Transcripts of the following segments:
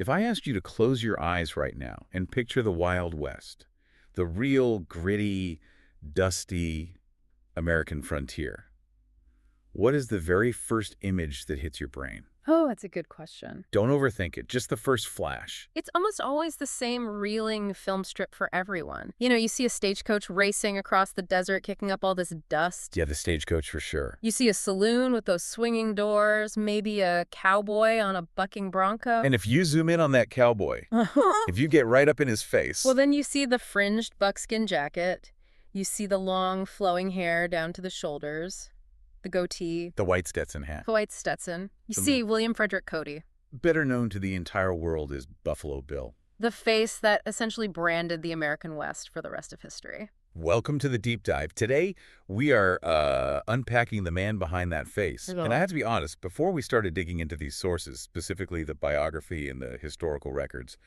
If I asked you to close your eyes right now and picture the Wild West, the real gritty, dusty American frontier, what is the very first image that hits your brain? Oh, that's a good question. Don't overthink it, just the first flash. It's almost always the same reeling film strip for everyone. You know, you see a stagecoach racing across the desert, kicking up all this dust. Yeah, the stagecoach for sure. You see a saloon with those swinging doors, maybe a cowboy on a bucking bronco. And if you zoom in on that cowboy, if you get right up in his face... Well, then you see the fringed buckskin jacket. You see the long, flowing hair down to the shoulders. The goatee. The white Stetson hat. The white Stetson. You see William Frederick Cody. Better known to the entire world as Buffalo Bill. The face that essentially branded the American West for the rest of history. Welcome to the Deep Dive. Today, we are unpacking the man behind that face. And I have to be honest, before we started digging into these sources, specifically the biography and the historical records,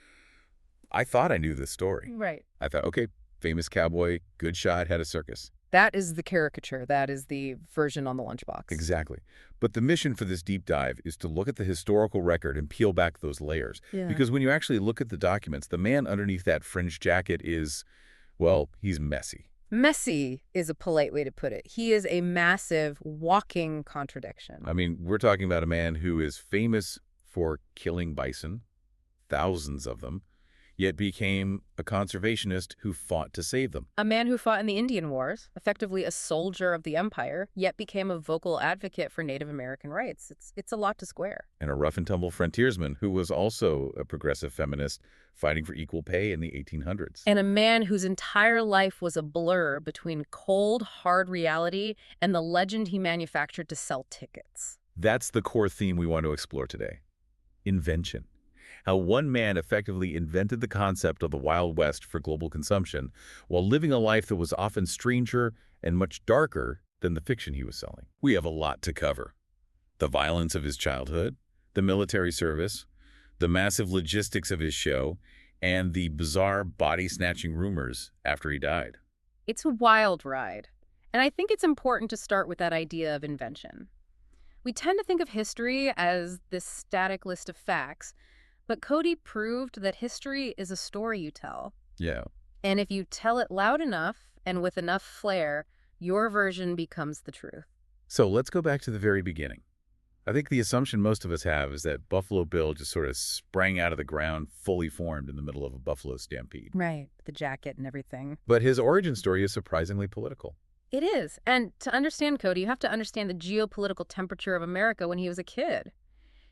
I thought I knew this story. Right. I thought, okay, famous cowboy, good shot, had a circus. That is the caricature. That is the version on the lunchbox. Exactly. But the mission for this deep dive is to look at the historical record and peel back those layers. Yeah. Because when you actually look at the documents, the man underneath that fringed jacket is, well, he's messy. Messy is a polite way to put it. He is a massive walking contradiction. I mean, we're talking about a man who is famous for killing bison, thousands of them, yet became a conservationist who fought to save them. A man who fought in the Indian Wars, effectively a soldier of the empire, yet became a vocal advocate for Native American rights. It's a lot to square. And a rough-and-tumble frontiersman who was also a progressive feminist fighting for equal pay in the 1800s. And a man whose entire life was a blur between cold, hard reality and the legend he manufactured to sell tickets. That's the core theme we want to explore today. Invention. How one man effectively invented the concept of the Wild West for global consumption while living a life that was often stranger and much darker than the fiction he was selling. We have a lot to cover. The violence of his childhood, the military service, the massive logistics of his show, and the bizarre body-snatching rumors after he died. It's a wild ride. And I think it's important to start with that idea of invention. We tend to think of history as this static list of facts, but Cody proved that history is a story you tell. Yeah. And if you tell it loud enough and with enough flair, your version becomes the truth. So let's go back to the very beginning. I think the assumption most of us have is that Buffalo Bill just sort of sprang out of the ground fully formed in the middle of a buffalo stampede. Right. The jacket and everything. But his origin story is surprisingly political. It is. And to understand Cody, you have to understand the geopolitical temperature of America when he was a kid.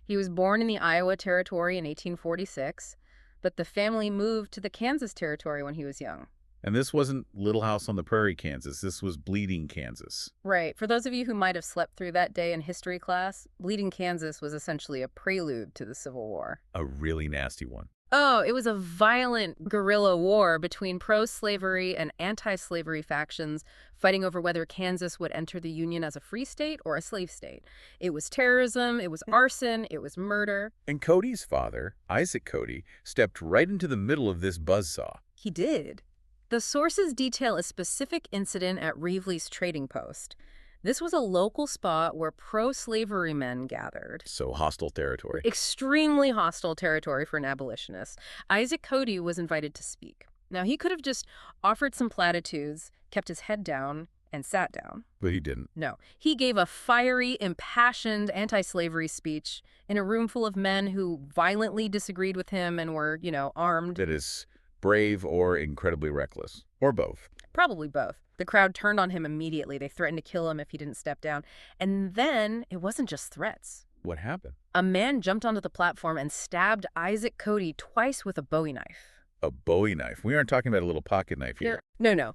He was born in the Iowa Territory in 1846, but the family moved to the Kansas Territory when he was young. And this wasn't Little House on the Prairie, Kansas. This was Bleeding, Kansas. Right. For those of you who might have slept through that day in history class, Bleeding, Kansas was essentially a prelude to the Civil War. A really nasty one. Oh, it was a violent guerrilla war between pro-slavery and anti-slavery factions fighting over whether Kansas would enter the Union as a free state or a slave state. It was terrorism, it was arson, it was murder. And Cody's father, Isaac Cody, stepped right into the middle of this buzzsaw. He did. The sources detail a specific incident at Reevely's trading post. This was a local spot where pro-slavery men gathered. So hostile territory. Extremely hostile territory for an abolitionist. Isaac Cody was invited to speak. Now, he could have just offered some platitudes, kept his head down, and sat down. But he didn't. No. He gave a fiery, impassioned anti-slavery speech in a room full of men who violently disagreed with him and were, armed. That is brave or incredibly reckless. Or both. Probably both. The crowd turned on him immediately. They threatened to kill him if he didn't step down. And then it wasn't just threats. What happened? A man jumped onto the platform and stabbed Isaac Cody twice with a Bowie knife. A Bowie knife. We aren't talking about a little pocket knife here. No.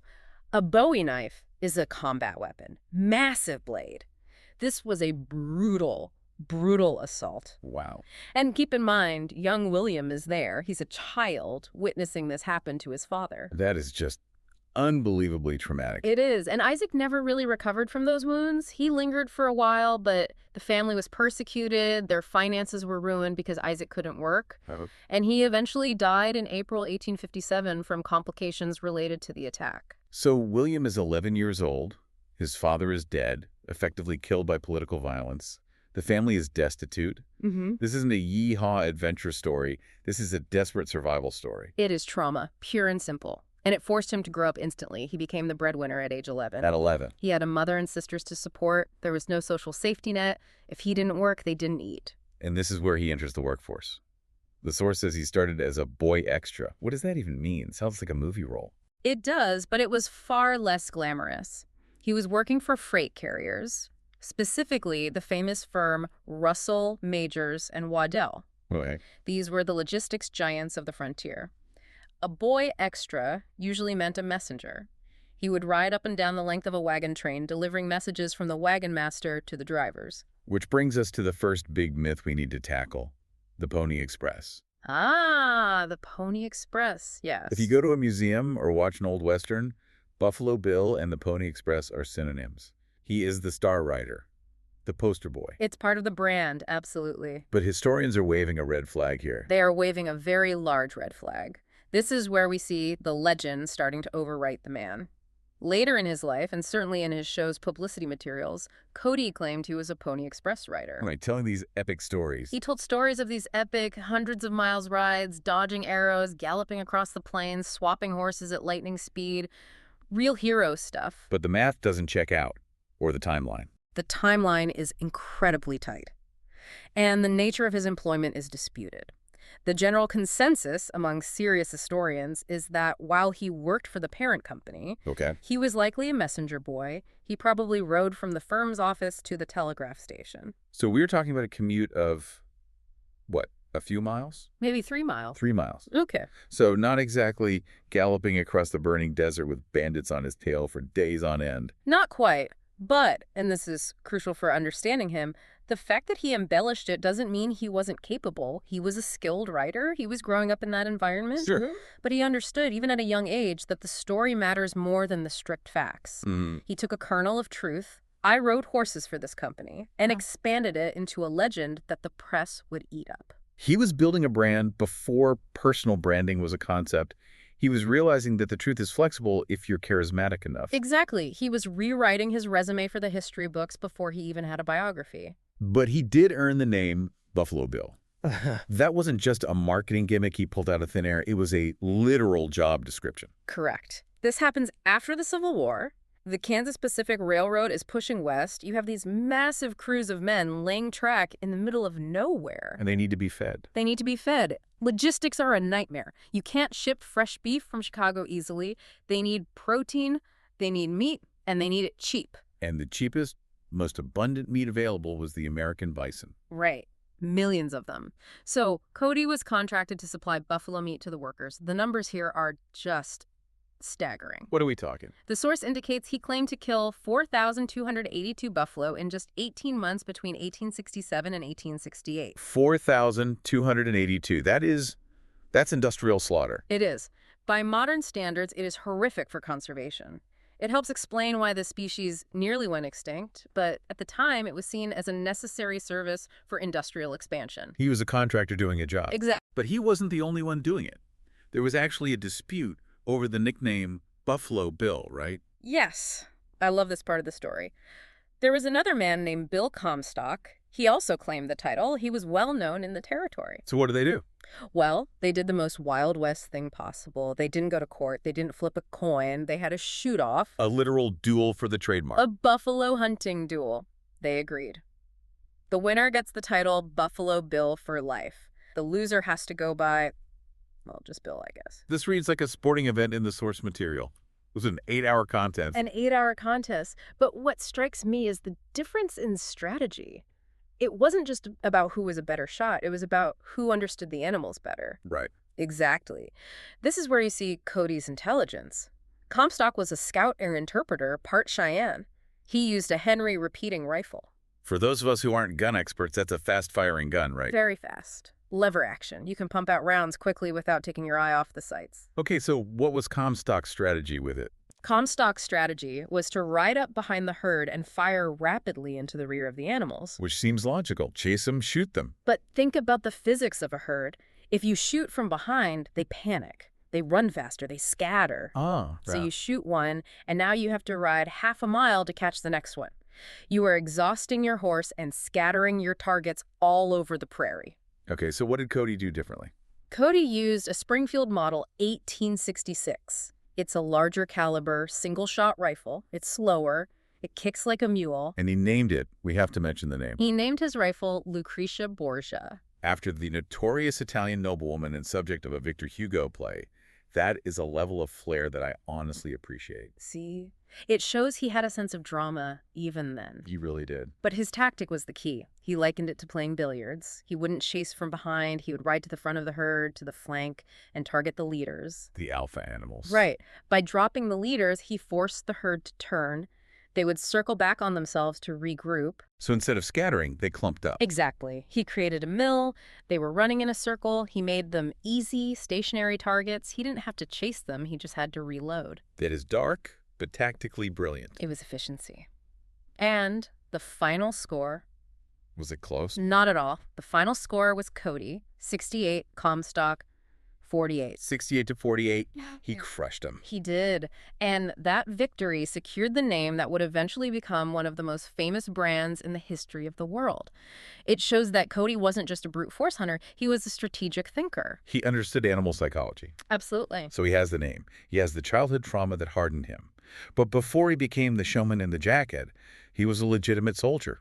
A Bowie knife is a combat weapon. Massive blade. This was a brutal assault. Wow. And keep in mind, young William is there. He's a child witnessing this happen to his father. That is just unbelievably traumatic. It is. And Isaac never really recovered from those wounds. He lingered for a while, but the family was persecuted. Their finances were ruined because Isaac couldn't work. Oh. And he eventually died in April 1857 from complications related to the attack. So William is 11 years old. His father is dead, effectively killed by political violence. The family is destitute. This isn't a yee-haw adventure story. This is a desperate survival story. It is trauma, pure and simple. And it forced him to grow up instantly. He became the breadwinner at age 11. At 11. He had a mother and sisters to support. There was no social safety net. If he didn't work, they didn't eat. And this is where he enters the workforce. The source says he started as a boy extra. What does that even mean? Sounds like a movie role. It does, but it was far less glamorous. He was working for freight carriers, specifically the famous firm Russell, Majors, and Waddell. Okay. These were the logistics giants of the frontier. A boy extra usually meant a messenger. He would ride up and down the length of a wagon train, delivering messages from the wagon master to the drivers. Which brings us to the first big myth we need to tackle, the Pony Express. Ah, the Pony Express, yes. If you go to a museum or watch an old Western, Buffalo Bill and the Pony Express are synonyms. He is the star rider, the poster boy. It's part of the brand, absolutely. But historians are waving a red flag here. They are waving a very large red flag. This is where we see the legend starting to overwrite the man. Later in his life, and certainly in his show's publicity materials, Cody claimed he was a Pony Express rider. Right, telling these epic stories. He told stories of these epic, hundreds of miles rides, dodging arrows, galloping across the plains, swapping horses at lightning speed. Real hero stuff. But the math doesn't check out, or the timeline. The timeline is incredibly tight. And the nature of his employment is disputed. The general consensus among serious historians is that while he worked for the parent company, he was likely a messenger boy. He probably rode from the firm's office to the telegraph station. So we're talking about a commute of, what, a few miles? Maybe 3 miles. 3 miles. Okay. So not exactly galloping across the burning desert with bandits on his tail for days on end. Not quite. But, and this is crucial for understanding him, the fact that he embellished it doesn't mean he wasn't capable. He was a skilled writer. He was growing up in that environment. Sure. But he understood, even at a young age, that the story matters more than the strict facts. He took a kernel of truth. I rode horses for this company and expanded it into a legend that the press would eat up. He was building a brand before personal branding was a concept. He was realizing that the truth is flexible if you're charismatic enough. Exactly. He was rewriting his resume for the history books before he even had a biography. But he did earn the name Buffalo Bill. That wasn't just a marketing gimmick he pulled out of thin air. It was a literal job description. Correct. This happens after the Civil War. The Kansas Pacific Railroad is pushing west. You have these massive crews of men laying track in the middle of nowhere. And they need to be fed. They need to be fed. Logistics are a nightmare. You can't ship fresh beef from Chicago easily. They need protein, they need meat, and they need it cheap. And the cheapest, most abundant meat available was the American bison. Right. Millions of them. So Cody was contracted to supply buffalo meat to the workers. The numbers here are just staggering. What are we talking? The source indicates he claimed to kill 4,282 buffalo in just 18 months between 1867 and 1868. 4,282. That's industrial slaughter. It is. By modern standards, it is horrific for conservation. It helps explain why the species nearly went extinct, but at the time it was seen as a necessary service for industrial expansion. He was a contractor doing a job. Exactly. But he wasn't the only one doing it. There was actually a dispute over the nickname Buffalo Bill, right? Yes. I love this part of the story. There was another man named Bill Comstock. He also claimed the title. He was well known in the territory. So what did they do? Well, they did the most Wild West thing possible. They didn't go to court. They didn't flip a coin. They had a shoot-off. A literal duel for the trademark. A buffalo hunting duel. They agreed. The winner gets the title Buffalo Bill for life. The loser has to go by, well, just Bill, I guess. This reads like a sporting event in the source material. It was an 8-hour contest. An 8-hour contest. But what strikes me is the difference in strategy. It wasn't just about who was a better shot. It was about who understood the animals better. Right. Exactly. This is where you see Cody's intelligence. Comstock was a scout and interpreter, part Cheyenne. He used a Henry repeating rifle. For those of us who aren't gun experts, that's a fast-firing gun, right? Very fast. Lever action. You can pump out rounds quickly without taking your eye off the sights. Okay, so what was Comstock's strategy with it? Comstock's strategy was to ride up behind the herd and fire rapidly into the rear of the animals. Which seems logical. Chase them, shoot them. But think about the physics of a herd. If you shoot from behind, they panic. They run faster. They scatter. Ah, So you shoot one, and now you have to ride half a mile to catch the next one. You are exhausting your horse and scattering your targets all over the prairie. Okay, so what did Cody do differently? Cody used a Springfield Model 1866. It's a larger caliber, single-shot rifle. It's slower. It kicks like a mule. And he named it. We have to mention the name. He named his rifle Lucretia Borgia. After the notorious Italian noblewoman and subject of a Victor Hugo play, that is a level of flair that I honestly appreciate. See? It shows he had a sense of drama even then. He really did. But his tactic was the key. He likened it to playing billiards. He wouldn't chase from behind. He would ride to the front of the herd, to the flank, and target the leaders. The alpha animals. Right. By dropping the leaders, he forced the herd to turn. They would circle back on themselves to regroup. So instead of scattering, they clumped up. Exactly. He created a mill. They were running in a circle. He made them easy, stationary targets. He didn't have to chase them. He just had to reload. That is dark, but tactically brilliant. It was efficiency. And the final score... Was it close? Not at all. The final score was Cody, 68, Comstock, 48. 68 to 48. He crushed him. He did. And that victory secured the name that would eventually become one of the most famous brands in the history of the world. It shows that Cody wasn't just a brute force hunter. He was a strategic thinker. He understood animal psychology. Absolutely. So he has the name. He has the childhood trauma that hardened him. But before he became the showman in the jacket, he was a legitimate soldier.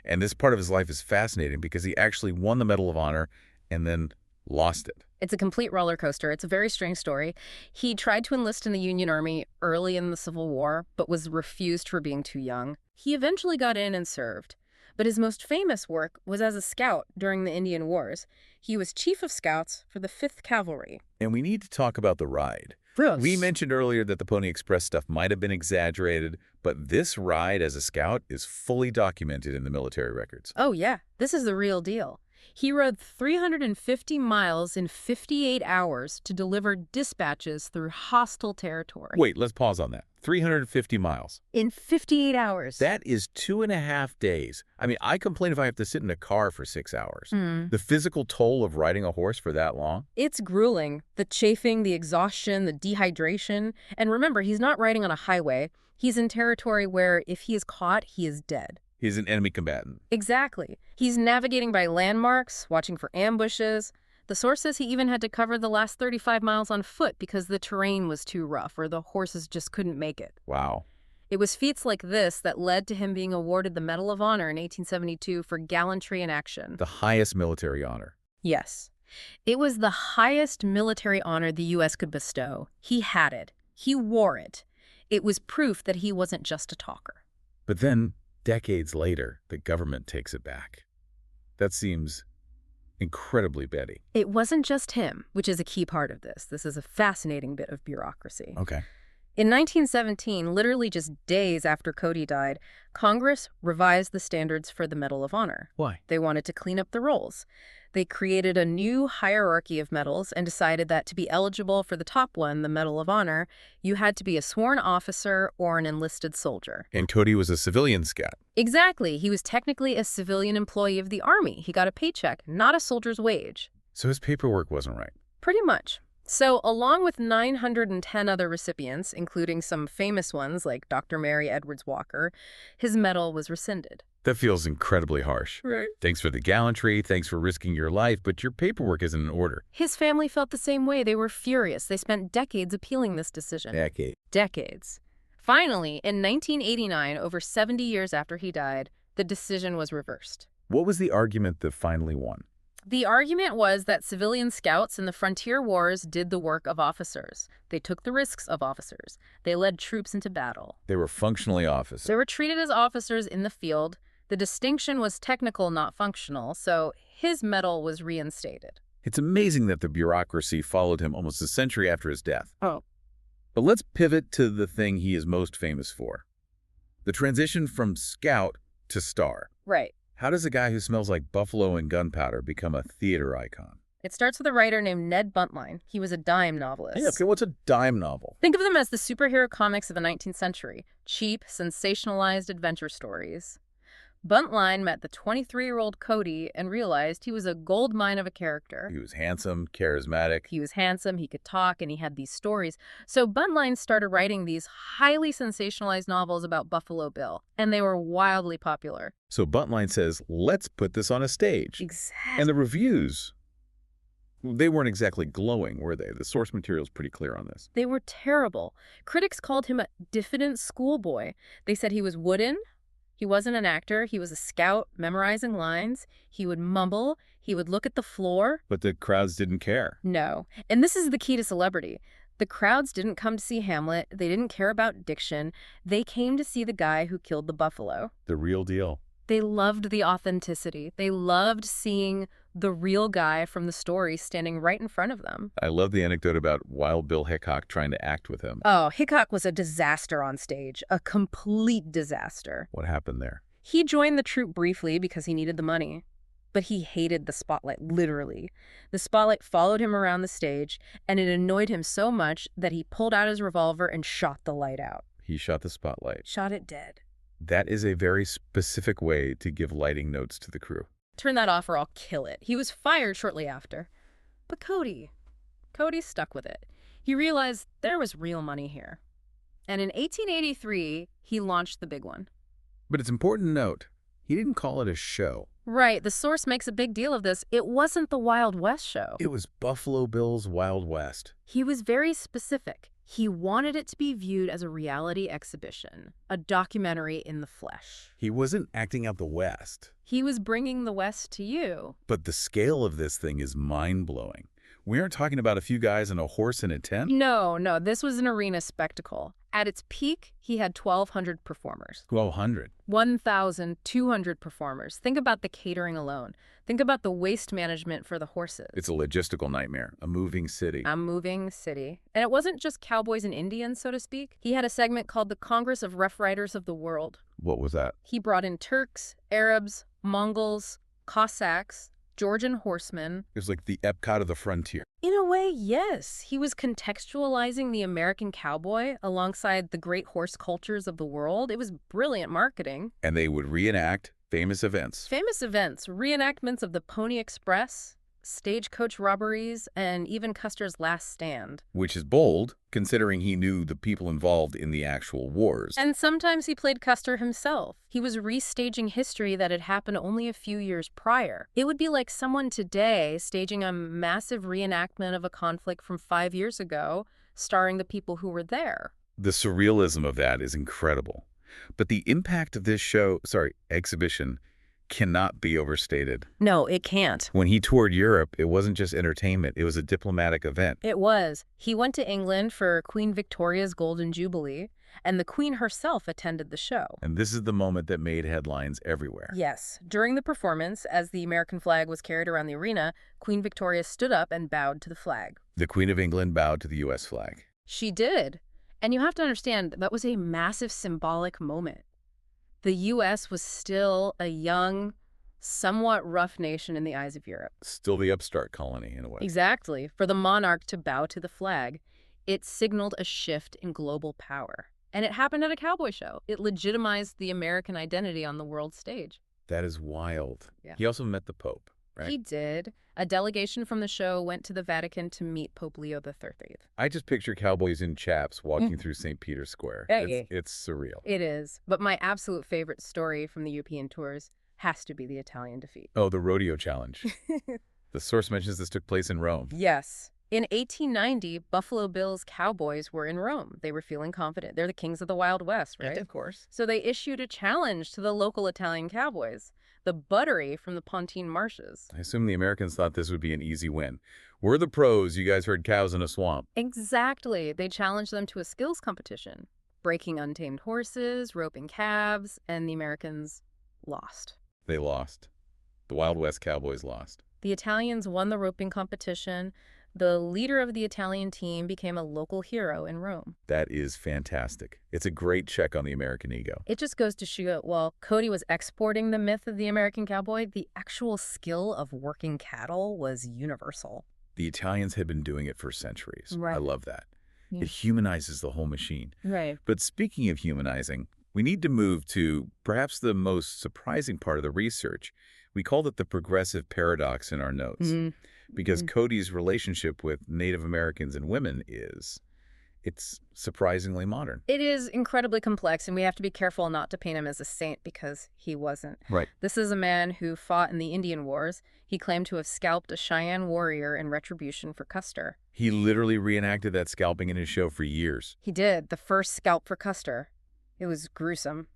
And this part of his life is fascinating because he actually won the Medal of Honor and then lost it. It's a complete roller coaster. It's a very strange story. He tried to enlist in the Union Army early in the Civil War, but was refused for being too young. He eventually got in and served. But his most famous work was as a scout during the Indian Wars. He was chief of scouts for the 5th Cavalry. And we need to talk about the ride. Yes. We mentioned earlier that the Pony Express stuff might have been exaggerated, but this ride as a scout is fully documented in the military records. Oh, yeah. This is the real deal. He rode 350 miles in 58 hours to deliver dispatches through hostile territory. Wait, let's pause on that. 350 miles. In 58 hours. That is 2.5 days. I mean, I complain if I have to sit in a car for 6 hours. The physical toll of riding a horse for that long? It's grueling. The chafing, the exhaustion, the dehydration. And remember, he's not riding on a highway. He's in territory where if he is caught, he is dead. He's an enemy combatant. Exactly. He's navigating by landmarks, watching for ambushes. The source says he even had to cover the last 35 miles on foot because the terrain was too rough or the horses just couldn't make it. Wow. It was feats like this that led to him being awarded the Medal of Honor in 1872 for gallantry in action. The highest military honor. Yes. It was the highest military honor the U.S. could bestow. He had it. He wore it. It was proof that he wasn't just a talker. But then, decades later, the government takes it back. That seems incredibly petty. It wasn't just him, which is a key part of this. This is a fascinating bit of bureaucracy. Okay. In 1917, literally just days after Cody died, Congress revised the standards for the Medal of Honor. Why? They wanted to clean up the rolls. They created a new hierarchy of medals and decided that to be eligible for the top one, the Medal of Honor, you had to be a sworn officer or an enlisted soldier. And Cody was a civilian scout. Exactly. He was technically a civilian employee of the Army. He got a paycheck, not a soldier's wage. So his paperwork wasn't right. Pretty much. So, along with 910 other recipients, including some famous ones like Dr. Mary Edwards Walker, his medal was rescinded. That feels incredibly harsh. Right. Thanks for the gallantry, thanks for risking your life, but your paperwork isn't in order. His family felt the same way. They were furious. They spent decades appealing this decision. Decades. Finally, in 1989, over 70 years after he died, the decision was reversed. What was the argument that finally won? The argument was that civilian scouts in the frontier wars did the work of officers. They took the risks of officers. They led troops into battle. They were functionally officers. They were treated as officers in the field. The distinction was technical, not functional, so his medal was reinstated. It's amazing that the bureaucracy followed him almost a century after his death. Oh. But let's pivot to the thing he is most famous for. The transition from scout to star. Right. How does a guy who smells like buffalo and gunpowder become a theater icon? It starts with a writer named Ned Buntline. He was a dime novelist. Hey, okay, what's a dime novel? Think of them as the superhero comics of the 19th century. Cheap, sensationalized adventure stories. Buntline met the 23-year-old Cody and realized he was a gold mine of a character. He was handsome, charismatic. He was handsome, he could talk, and he had these stories. So Buntline started writing these highly sensationalized novels about Buffalo Bill, and they were wildly popular. So Buntline says, let's put this on a stage. Exactly. And the reviews, they weren't exactly glowing, were they? The source material's pretty clear on this. They were terrible. Critics called him a diffident schoolboy. They said he was wooden. He wasn't an actor. He was a scout memorizing lines. He would mumble. He would look at the floor. But the crowds didn't care. No. And this is the key to celebrity. The crowds didn't come to see Hamlet. They didn't care about diction. They came to see the guy who killed the buffalo. The real deal. They loved the authenticity. They loved seeing the real guy from the story standing right in front of them. I love the anecdote about Wild Bill Hickok trying to act with him. Oh, Hickok was a disaster on stage. A complete disaster. What happened there? He joined the troupe briefly because he needed the money. But he hated the spotlight, literally. The spotlight followed him around the stage, and it annoyed him so much that he pulled out his revolver and shot the light out. He shot the spotlight. Shot it dead. That is a very specific way to give lighting notes to the crew. Turn that off or I'll kill it. He was fired shortly after. But Cody stuck with it. He realized there was real money here. And in 1883, he launched the big one. But it's important to note, he didn't call it a show. Right, the source makes a big deal of this. It wasn't the Wild West show. It was Buffalo Bill's Wild West. He was very specific. He wanted it to be viewed as a reality exhibition, a documentary in the flesh. He wasn't acting out the West. He was bringing the West to you. But the scale of this thing is mind-blowing. We aren't talking about a few guys and a horse in a tent? No, this was an arena spectacle. At its peak, he had 1,200 performers. 1,200. 1,200 performers. Think about the catering alone. Think about the waste management for the horses. It's a logistical nightmare, a moving city. A moving city. And it wasn't just cowboys and Indians, so to speak. He had a segment called the Congress of Rough Riders of the World. What was that? He brought in Turks, Arabs, Mongols, Cossacks, Georgian horsemen. It was like the Epcot of the frontier. In a way, yes. He was contextualizing the American cowboy alongside the great horse cultures of the world. It was brilliant marketing. And they would reenact famous events. Famous events, reenactments of the Pony Express, stagecoach robberies, and even Custer's last stand. Which is bold, considering he knew the people involved in the actual wars. And sometimes he played Custer himself. He was restaging history that had happened only a few years prior. It would be like someone today staging a massive reenactment of a conflict from 5 years ago, starring the people who were there. The surrealism of that is incredible. But the impact of this exhibition, cannot be overstated. No, it can't. When he toured Europe, it wasn't just entertainment, it was a diplomatic event. It was. He went to England for Queen Victoria's Golden Jubilee, and the Queen herself attended the show. And this is the moment that made headlines everywhere. Yes. During the performance, as the American flag was carried around the arena, Queen Victoria stood up and bowed to the flag. The Queen of England bowed to the U.S. flag. She did. And you have to understand, that was a massive symbolic moment. The U.S. was still a young, somewhat rough nation in the eyes of Europe. Still the upstart colony, in a way. Exactly. For the monarch to bow to the flag, it signaled a shift in global power. And it happened at a cowboy show. It legitimized the American identity on the world stage. That is wild. Yeah. He also met the Pope, right? He did. A delegation from the show went to the Vatican to meet Pope Leo XIII. I just picture cowboys in chaps walking through St. Peter's Square. Hey. It's surreal. It is. But my absolute favorite story from the European tours has to be the Italian defeat. Oh, the rodeo challenge. The source mentions this took place in Rome. Yes. In 1890, Buffalo Bill's cowboys were in Rome. They were feeling confident. They're the kings of the Wild West, right? Of course. So they issued a challenge to the local Italian cowboys, the Buttery from the Pontine Marshes. I assume the Americans thought this would be an easy win. We're the pros. You guys heard cows in a swamp. Exactly. They challenged them to a skills competition, breaking untamed horses, roping calves, and the Americans lost. They lost. The Wild West cowboys lost. The Italians won the roping competition. The leader of the Italian team became a local hero in Rome. That is fantastic. It's a great check on the American ego. It just goes to show, while Cody was exporting the myth of the American cowboy, the actual skill of working cattle was universal. The Italians had been doing it for centuries. Right. I love that. Yeah. It humanizes the whole machine. Right. But speaking of humanizing, We need to move to perhaps the most surprising part of the research. We called it the progressive paradox in our notes, because Mhm. Cody's relationship with Native Americans and women it's surprisingly modern. It is incredibly complex, and we have to be careful not to paint him as a saint because he wasn't. Right. This is a man who fought in the Indian Wars. He claimed to have scalped a Cheyenne warrior in retribution for Custer. He literally reenacted that scalping in his show for years. He did, the first scalp for Custer. It was gruesome.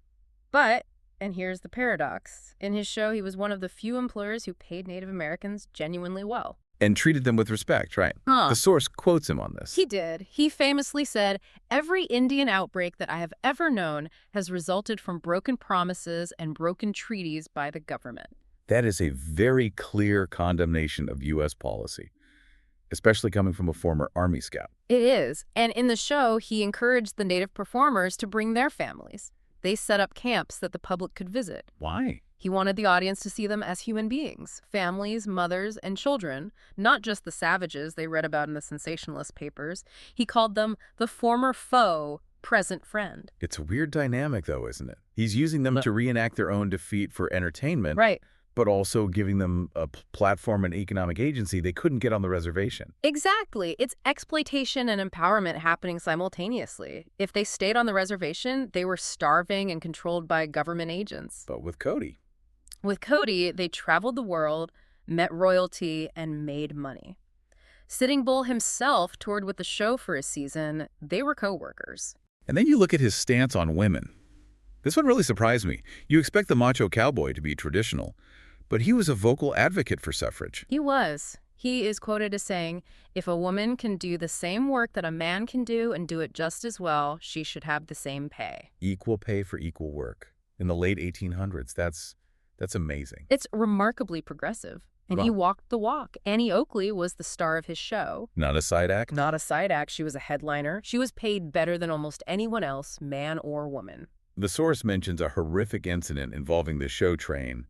But, and here's the paradox, in his show he was one of the few employers who paid Native Americans genuinely well. And treated them with respect, right? Huh. The source quotes him on this. He did. He famously said, "Every Indian outbreak that I have ever known has resulted from broken promises and broken treaties by the government." That is a very clear condemnation of U.S. policy, especially coming from a former Army scout. It is. And in the show, he encouraged the Native performers to bring their families. They set up camps that the public could visit. Why? He wanted the audience to see them as human beings, families, mothers, and children, not just the savages they read about in the sensationalist papers. He called them the former foe, present friend. It's a weird dynamic, though, isn't it? He's using them to reenact their own defeat for entertainment, Right. but also giving them a platform and economic agency they couldn't get on the reservation. Exactly. It's exploitation and empowerment happening simultaneously. If they stayed on the reservation, they were starving and controlled by government agents. But with Cody, With Cody, they traveled the world, met royalty, and made money. Sitting Bull himself toured with the show for a season. They were co-workers. and then you look at his stance on women. This one really surprised me. You expect the macho cowboy to be traditional, but he was a vocal advocate for suffrage. He was. He is quoted as saying, "If a woman can do the same work that a man can do and do it just as well, she should have the same pay." Equal pay for equal work. In the late 1800s, that's amazing. It's remarkably progressive. And he Wow. walked the walk. Annie Oakley was the star of his show. Not a side act? Not a side act. She was a headliner. She was paid better than almost anyone else, man or woman. The source mentions a horrific incident involving the show train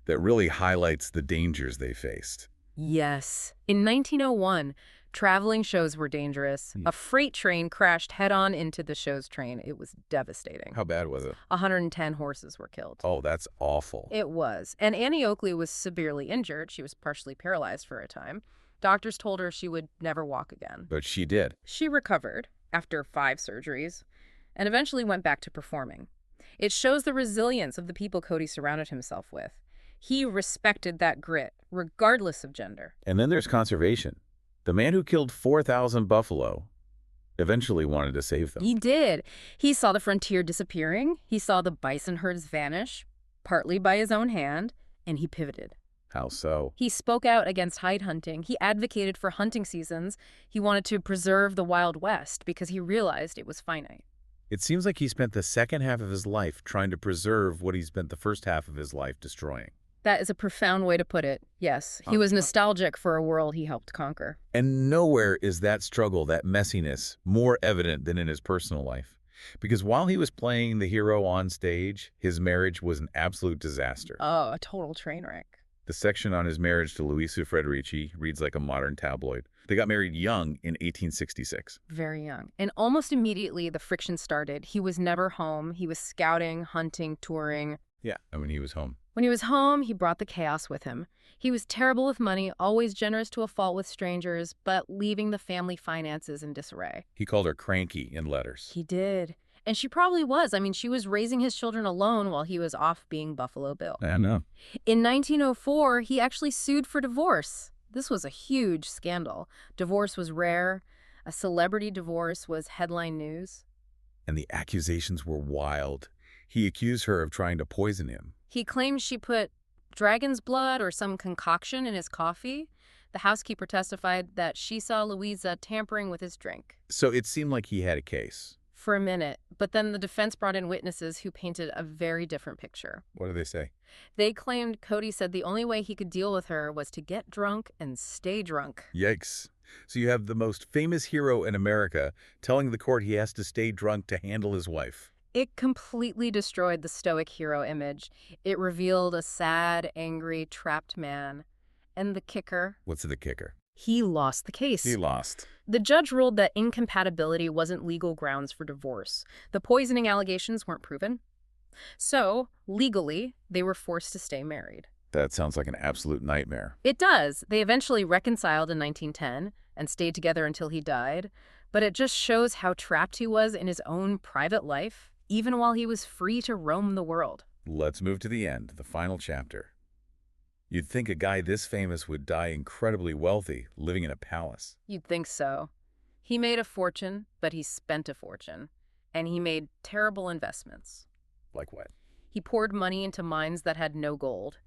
that really highlights the dangers they faced. Yes. In 1901, traveling shows were dangerous. A freight train crashed head-on into the show's train. It was devastating. How bad was it? 110 horses were killed. Oh, that's awful. It was. And Annie Oakley was severely injured. She was partially paralyzed for a time. Doctors told her she would never walk again. But she did. She recovered after 5 surgeries and eventually went back to performing. It shows the resilience of the people Cody surrounded himself with. He respected that grit, regardless of gender. And then there's conservation. The man who killed 4,000 buffalo eventually wanted to save them. He did. He saw the frontier disappearing. He saw the bison herds vanish, partly by his own hand, and he pivoted. How so? He spoke out against hide hunting. He advocated for hunting seasons. He wanted to preserve the Wild West because he realized it was finite. It seems like he spent the second half of his life trying to preserve what he spent the first half of his life destroying. That is a profound way to put it. Yes, he was nostalgic for a world he helped conquer. And nowhere is that struggle, that messiness, more evident than in his personal life. Because while he was playing the hero on stage, his marriage was an absolute disaster. Oh, a total train wreck. The section on his marriage to Luisa Frederici reads like a modern tabloid. They got married young in 1866. Very young. And almost immediately, the friction started. He was never home. He was scouting, hunting, touring. Yeah, and when he was home. When he was home, he brought the chaos with him. He was terrible with money, always generous to a fault with strangers, but leaving the family finances in disarray. He called her cranky in letters. He did. And she probably was. I mean, she was raising his children alone while he was off being Buffalo Bill. I know. In 1904, he actually sued for divorce. This was a huge scandal. Divorce was rare. A celebrity divorce was headline news. And the accusations were wild. He accused her of trying to poison him. He claimed she put dragon's blood or some concoction in his coffee. The housekeeper testified that she saw Louisa tampering with his drink. So it seemed like he had a case. For a minute, but then the defense brought in witnesses who painted a very different picture. What did they say? They claimed Cody said the only way he could deal with her was to get drunk and stay drunk. Yikes. So you have the most famous hero in America telling the court he has to stay drunk to handle his wife. It completely destroyed the stoic hero image. It revealed a sad, angry, trapped man. And the kicker? What's the kicker? He lost the case. He lost. The judge ruled that incompatibility wasn't legal grounds for divorce. The poisoning allegations weren't proven. So, legally, they were forced to stay married. That sounds like an absolute nightmare. It does. They eventually reconciled in 1910 and stayed together until he died, but it just shows how trapped he was in his own private life, even while he was free to roam the world. Let's move to the end, the final chapter. You'd think a guy this famous would die incredibly wealthy, living in a palace. You'd think so. He made a fortune, but he spent a fortune. And he made terrible investments. Like what? He poured money into mines that had no gold.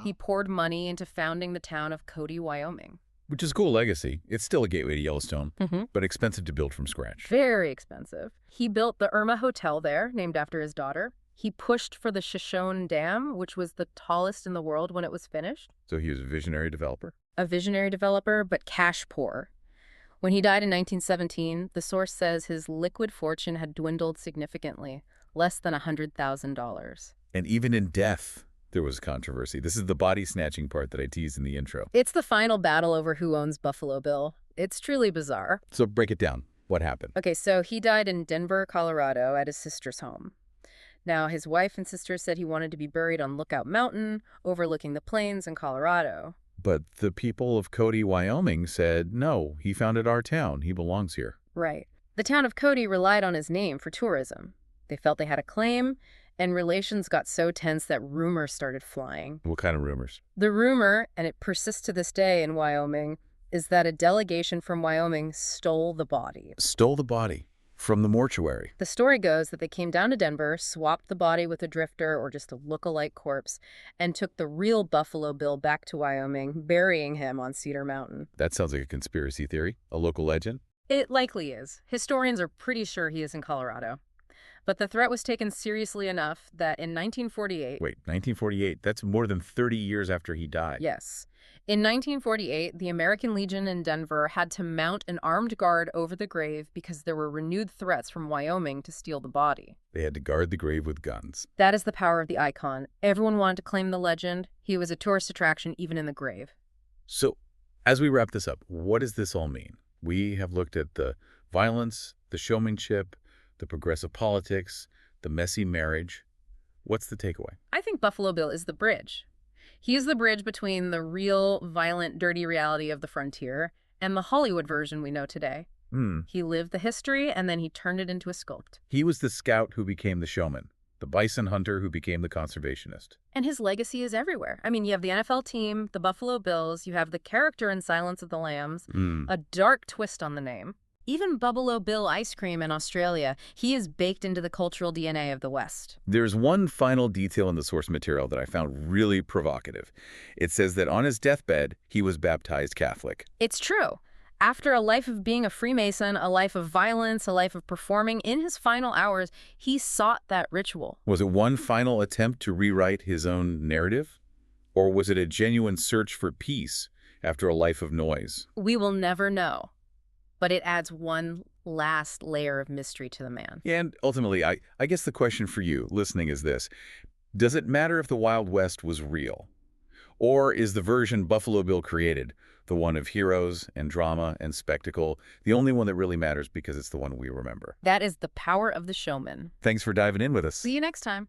He poured money into founding the town of Cody, Wyoming. Which is a cool legacy. It's still a gateway to Yellowstone, Mm-hmm. but expensive to build from scratch. Very expensive. He built the Irma Hotel there, named after his daughter. He pushed for the Shoshone Dam, which was the tallest in the world when it was finished. So he was a visionary developer? A visionary developer, but cash poor. When he died in 1917, the source says his liquid fortune had dwindled significantly, less than $100,000. And even in death, there was controversy. This is the body-snatching part that I teased in the intro. It's the final battle over who owns Buffalo Bill. It's truly bizarre. So break it down. What happened? Okay, so he died in Denver, Colorado, at his sister's home. Now, his wife and sister said he wanted to be buried on Lookout Mountain, overlooking the plains in Colorado. But the people of Cody, Wyoming said, no, he founded our town. He belongs here. Right. The town of Cody relied on his name for tourism. They felt they had a claim, and relations got so tense that rumors started flying. What kind of rumors? The rumor, and it persists to this day in Wyoming, is that a delegation from Wyoming stole the body. Stole the body from the mortuary. The story goes that they came down to Denver, swapped the body with a drifter or just a look-alike corpse, and took the real Buffalo Bill back to Wyoming, burying him on Cedar Mountain. That sounds like a conspiracy theory, a local legend. It likely is. Historians are pretty sure he is in Colorado. But the threat was taken seriously enough that in 1948... Wait, 1948? That's more than 30 years after he died. Yes. In 1948, the American Legion in Denver had to mount an armed guard over the grave because there were renewed threats from Wyoming to steal the body. They had to guard the grave with guns. That is the power of the icon. Everyone wanted to claim the legend. He was a tourist attraction even in the grave. So, as we wrap this up, what does this all mean? We have looked at the violence, the showmanship, the progressive politics, the messy marriage. What's the takeaway? I think Buffalo Bill is the bridge. He is the bridge between the real, violent, dirty reality of the frontier and the Hollywood version we know today. He lived the history, and then he turned it into a sculpt. He was the scout who became the showman, the bison hunter who became the conservationist. And his legacy is everywhere. I mean, you have the NFL team, the Buffalo Bills, you have the character in Silence of the Lambs, a dark twist on the name. Even Buffalo Bill ice cream in Australia, he is baked into the cultural DNA of the West. There's one final detail in the source material that I found really provocative. It says that on his deathbed, he was baptized Catholic. It's true. After a life of being a Freemason, a life of violence, a life of performing, in his final hours, he sought that ritual. Was it one final attempt to rewrite his own narrative? Or was it a genuine search for peace after a life of noise? We will never know. But it adds one last layer of mystery to the man. And ultimately, I guess the question for you listening is this. Does it matter if the Wild West was real? Or is the version Buffalo Bill created, the one of heroes and drama and spectacle, the only one that really matters because it's the one we remember? That is the power of the showman. Thanks for diving in with us. See you next time.